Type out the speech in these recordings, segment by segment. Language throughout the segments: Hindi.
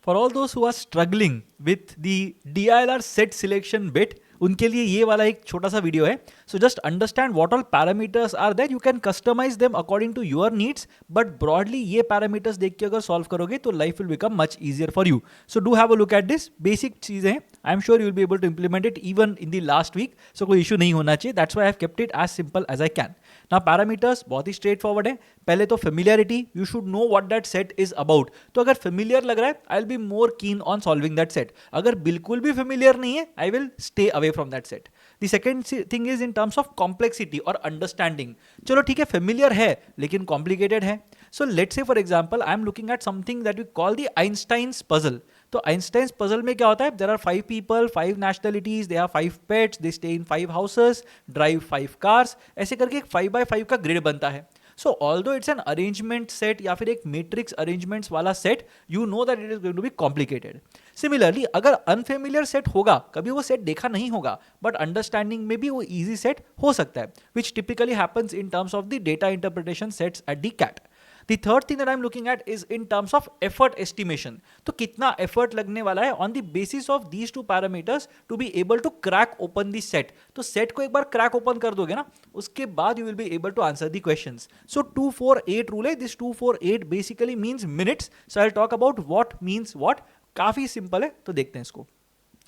For all those who are struggling with the DILR set selection bit, उनके लिए ये वाला एक छोटा सा वीडियो है. So just understand what all parameters are there. You can customize them according to your needs, but broadly ये parameters देख के अगर solve करोगे तो life will become much easier for you. So do have a look at this. Basic चीजें हैं. I'm sure you will be able to implement it even in the last week. So कोई issue नहीं होना चाहिए. That's why I have kept it as simple as I can. Now parameters बहुत ही straight forward है. पहले तो familiarity, you should know what that set is about. तो अगर familiar लग रहा है, I'll be more keen on solving that set. अगर बिल्कुल भी familiar नहीं है, I will stay away from that set. The second thing is in terms of complexity or understanding. चलो ठीक है, familiar है लेकिन complicated है. So let's say for example, I am looking at something that we call the Einstein's puzzle. तो Einstein's puzzle में क्या होता है? There are 5 people, 5 nationalities, they have 5 pets, they stay in 5 houses, drive 5 cars. ऐसे करके एक 5x5 का ग्रिड बनता है. So although it's an arrangement set या फिर एक matrix arrangements वाला set, you know that it is going to be complicated. Similarly, अगर unfamiliar set होगा, कभी वो set देखा नहीं होगा, but understanding में भी वो easy set हो सकता है, which typically happens in terms of the data interpretation sets at the CAT. The third thing that I'm looking at is in terms of effort estimation. तो कितना effort लगने वाला है on the basis of these two parameters to be able to crack open the set. तो set को एक बार crack open कर दोगे ना, उसके बाद you will be able to answer the questions. So 248 rule है. This 248 basically means minutes. So I'll talk about what means what. काफी simple है, तो देखते हैं इसको.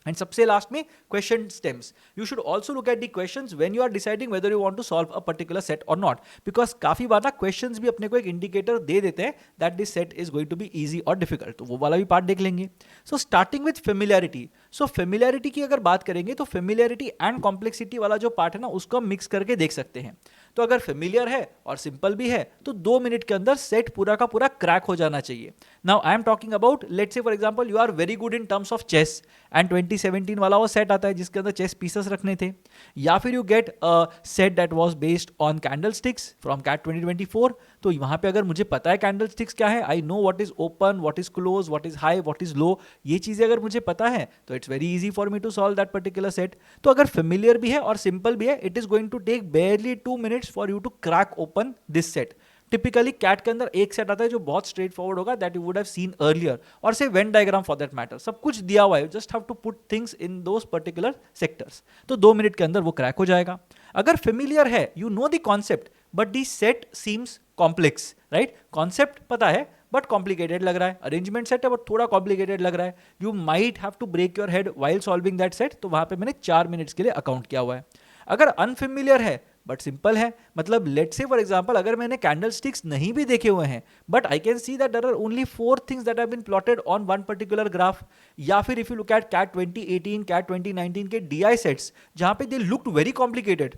And सबसे लास्ट में question stems. You should also look at the questions when you are deciding whether you want to solve a particular set or not. Because काफी बार ना questions भी अपने को एक indicator दे देते हैं that this set is going to be easy or difficult. तो वो वाला भी part देख लेंगे. So starting with familiarity. So familiarity की अगर बात करेंगे तो familiarity and complexity वाला जो part है ना उसको हम mix करके देख सकते हैं. तो अगर familiar है और simple भी है तो 2 मिनट के अंदर set पूरा का पूरा crack हो जाना चाहिए. Now I am talking about, let's say for example you are very good in terms of chess and 2017 वाला वो set आता है जिसके अंदर chess pieces रखने थे, या फिर you get a set that was based on candlesticks from CAT 2024. तो वहाँ पे अगर मुझे पता है candlesticks क्या है, I know what is open, what is close, what is high, what is low, ये चीज़ें अगर मुझे पता है तो it's very easy for me to solve that particular set. तो अगर familiar भी है और simple भी है, it is going to take barely 2 minutes for you to crack open this set. Typically CAT के अंदर एक सेट आता है जो बहुत स्ट्रेट फॉरवर्ड होगा, that you would have seen earlier, और से Venn diagram for that matter, सब कुछ दिया हुआ है, just have to put things in those particular sectors. तो 2 मिनट के अंदर वो क्रैक हो जाएगा. अगर फेमिलियर है, you know the concept but the set seems complex, right? Concept पता है बट कॉम्प्लिकेटेड लग रहा है, अरेंजमेंट सेट है बट थोड़ा कॉम्प्लिकेटेड लग रहा है, you might have to break your head while solving that set. तो वहां पे मैंने 4 मिनट्स के लिए अकाउंट किया हुआ है. अगर अनफेमिलियर है बट सिंपल है, मतलब लेट्स से फॉर एग्जांपल अगर मैंने कैंडलस्टिक्स नहीं भी देखे हुए हैं but I can see that there are only 4 things that have been plotted on one particular graph, या फिर if you look at CAT 2018 CAT 2019 के डीआई सेट्स जहां पे they looked very complicated,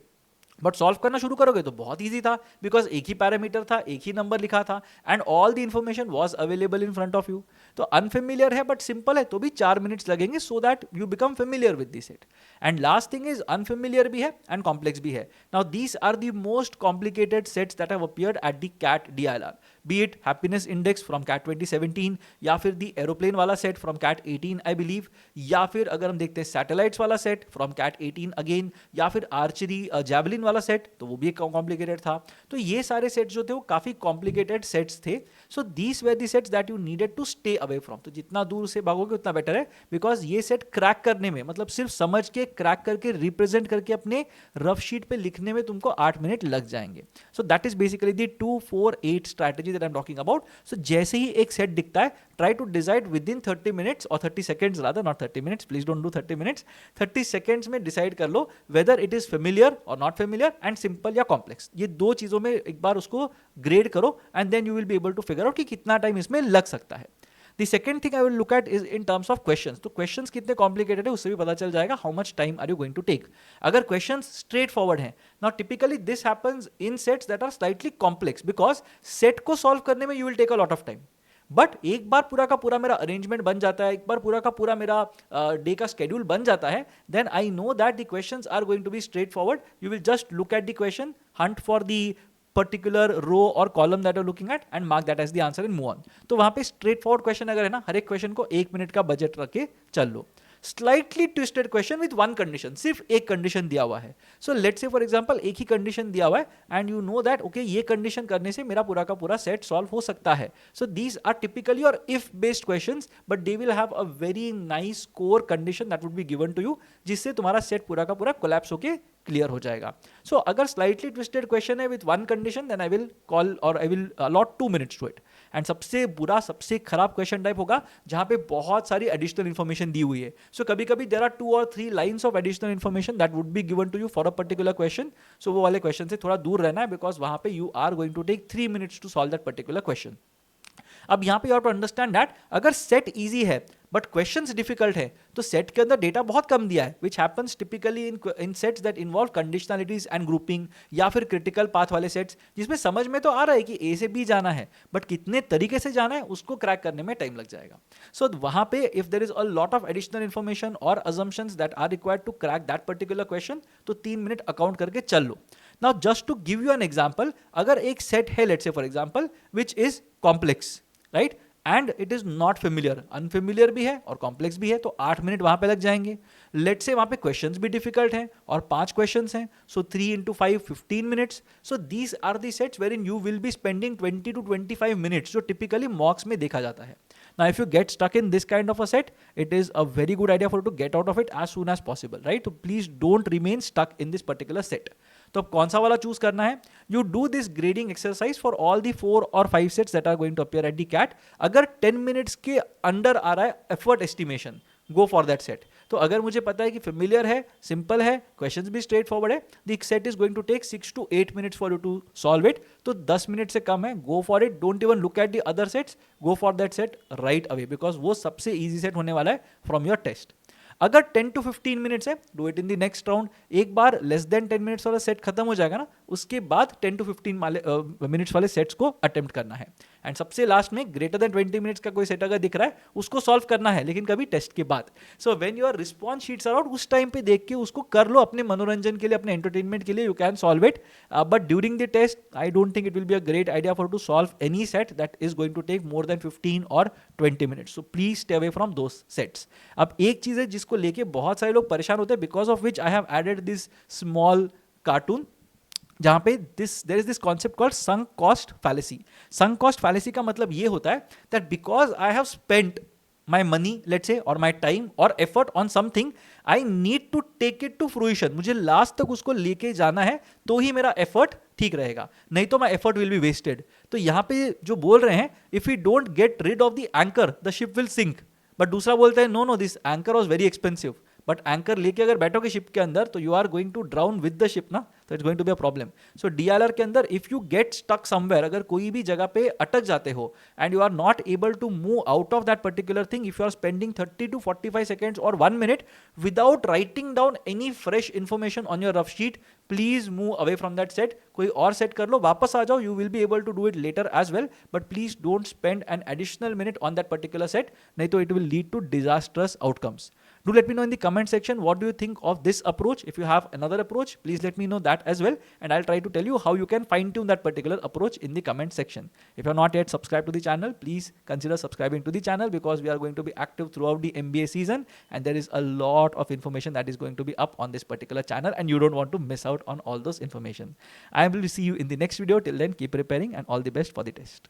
but solve करना शुरू करोगे तो बहुत ईजी था, बिकॉज एक ही पैरामीटर था, एक ही नंबर लिखा था and all the information was available in front of you. तो अनफेमिलियर है बट सिंपल है तो भी 4 मिनट्स लगेंगे so that you become familiar with this set. And last thing is unfamiliar भी है एंड कॉम्प्लेक्स भी है. Now these are the most complicated sets that have appeared at the CAT DILR, be it happiness index from CAT 2017, या फिर द एरोप्लेन वाला set from CAT 18 I believe, या फिर अगर हम देखते हैं सैटेलाइट्स वाला सेट फ्रॉम कैट 18 अगेन, या फिर आर्चरी जैवलिन वाला सेट, तो वो भी एक कॉम्प्लिकेटेड था. तो ये सारे सेट्स जो थे वो काफी कॉम्प्लिकेटेड सेट्स थे. So these were the sets that you needed to stay away from. तो जितना दूर से भागोगे उतना बेटर है, बिकॉज ये सेट क्रैक करने में, मतलब सिर्फ समझ के क्रैक करके रिप्रेजेंट करके अपने रफ शीट पे लिखने में तुमको 8 मिनट लग जाएंगे. So that is basically the 248 strategy that I am talking about. So जैसे ही एक सेट दिखता है, try to decide within 30 minutes और 30 seconds, rather not 30 minutes, please don't do 30 minutes, 30 seconds में डिसाइड कर लो whether it is familiar or not familiar and simple या कॉम्प्लेक्स. ये दो चीजों में एक बार उसको ग्रेड करो and then you will be able to figure out कि कितना टाइम इसमें लग सकता है. The second thing I will look at is in terms of questions. तो questions कितने complicated है उससे भी पता चल जाएगा how much time are you going to take. अगर questions straight forward हैं, now typically this happens in sets that are slightly complex because set को solve करने में you will take a lot of time. But एक बार पूरा का पूरा मेरा अरेंजमेंट बन जाता है, एक बार पूरा का पूरा मेरा डे का स्केड्यूल बन जाता है, then I know that the questions are going to be straightforward. You will just look at the question, hunt for the particular row or column that you're looking at and mark that as the answer and move on. तो वहां पे straight forward question अगर है ना, हर एक क्वेश्चन को 1 मिनट का बजट रख के चल लो. Slightly twisted question with one condition, सिर्फ एक कंडीशन दिया हुआ है. So let's say for example एक ही कंडीशन दिया हुआ है and you know that okay ये कंडीशन करने से मेरा पूरा का पूरा सेट सॉल्व हो सकता है. सो दीज आर टिपिकली और if based questions, but they will have a very nice core condition that would be given to you, जिससे तुम्हारा सेट पूरा का पूरा कोलैप्स होके क्लियर हो जाएगा. सो अगर स्लाइटली ट्विस्टेड क्वेश्चन है with one condition, then I will call और I will allot 2 minutes to it. And सबसे बुरा, सबसे खराब क्वेश्चन टाइप होगा जहां पे बहुत सारी एडिशनल इंफॉर्मेशन दी हुई है. सो कभी कभी there are 2 or 3 lines of additional information that would be given to you for a particular question. So वो वाले क्वेश्चन से थोड़ा दूर रहना है, बिकॉज वहां पे you are going to take 3 minutes to solve that particular question. अब यहां पे you have to understand that अगर सेट इजी है बट क्वेश्चंस डिफिकल्ट है, तो सेट के अंदर डेटा बहुत कम दिया है, which happens typically in sets that involve conditionalities and grouping, या फिर क्रिटिकल पाथ वाले सेट्स जिसमें समझ में तो आ रहा है कि ए से बी जाना है, बट कितने तरीके से जाना है उसको क्रैक करने में टाइम लग जाएगा. सो वहां पे if there is a lot of additional information और assumptions that are required to crack that particular question, तो 3 minute अकाउंट करके चल लो. Now just to give you an example, अगर एक सेट है let's say for example which is complex, right, and it is not familiar, unfamiliar भी है और कॉम्प्लेक्स भी है, तो 8 minute वहां पे लग जाएंगे. लेट्स से वहां पे क्वेश्चंस भी डिफिकल्ट हैं और 5 क्वेश्चंस हैं, so 3 into 5 15 minutes. So these are the sets where in you will be spending 20 to 25 minutes, जो टिपिकली मॉक्स में देखा जाता है. Now if you get stuck in this kind of a set, it is a very good idea for you to get out of it as soon as possible, right? So please don't remain stuck in this particular set. तो अब कौन सा वाला चूज करना है? You do this grading exercise for all the 4 or 5 sets that are going to appear at the CAT. अगर 10 minutes के अंडर आ रहा है effort estimation, go for that set. तो अगर मुझे पता है कि familiar है, simple है, questions भी straight forward है, the set is going to take 6 to 8 minutes for you to solve it. तो 10 minutes से कम है, go for it. Don't even look at the other sets. Go for that set right away because वो सबसे easy set होने वाला है from your test. अगर 10 to 15 मिनट्स है, do it in the next round. एक बार लेस देन 10 मिनट्स वाला सेट खत्म हो जाएगा ना, उसके बाद 10 to 15 मिनट्स वाले सेट्स को अटेम्प्ट करना है. एंड सबसे लास्ट में ग्रेटर देन 20 मिनट्स का कोई सेट अगर दिख रहा है उसको सॉल्व करना है, लेकिन कभी टेस्ट के बाद. So when your response sheets are out, उस टाइम पे देख के उसको कर लो अपने मनोरंजन के लिए, अपने एंटरटेनमेंट के लिए, you can solve it. But during the test I don't think it will be a great idea for to solve any set that is going to take more than 15 or 20 minutes. So please stay away from those sets. अब एक चीज है जिसको लेके बहुत सारे लोग परेशान होते हैं, because of which I have added this small cartoon, जहां पे there is this concept called sunk cost fallacy. Sunk cost fallacy का मतलब ये होता है that because I have spent my money let's say or my time or effort on something, I need to take it to fruition. मुझे लास्ट तक उसको लेके जाना है तो ही मेरा एफर्ट ठीक रहेगा, नहीं तो my effort will be wasted. तो यहाँ पे जो बोल रहे हैं, if you don't get rid of the anchor the ship will sink. But दूसरा बोलता है no no this anchor was very expensive. But anchor लेके अगर बैठोगे शिप के अंदर तो you are going to drown with the ship ना, तो it's going to be a problem. So DLR के अंदर if you get stuck somewhere, अगर कोई भी जगह पे अटक जाते हो and you are not able to move out of that particular thing, if you are spending 30 to 45 seconds or 1 minute without writing down any fresh information on your rough sheet, please move away from that set. कोई और सेट कर लो, वापस आ जाओ, you will be able to do it later as well, but please don't spend an additional minute on that particular set, नहीं तो it will lead to disasters outcomes. Do let me know in the comment section what do you think of this approach. If you have another approach, please let me know that as well, and I'll try to tell you how you can fine tune that particular approach in the comment section. If you're not yet subscribed to the channel, please consider subscribing to the channel because we are going to be active throughout the MBA season and there is a lot of information that is going to be up on this particular channel and you don't want to miss out on all those information. I will see you in the next video. Till then, keep preparing and all the best for the test.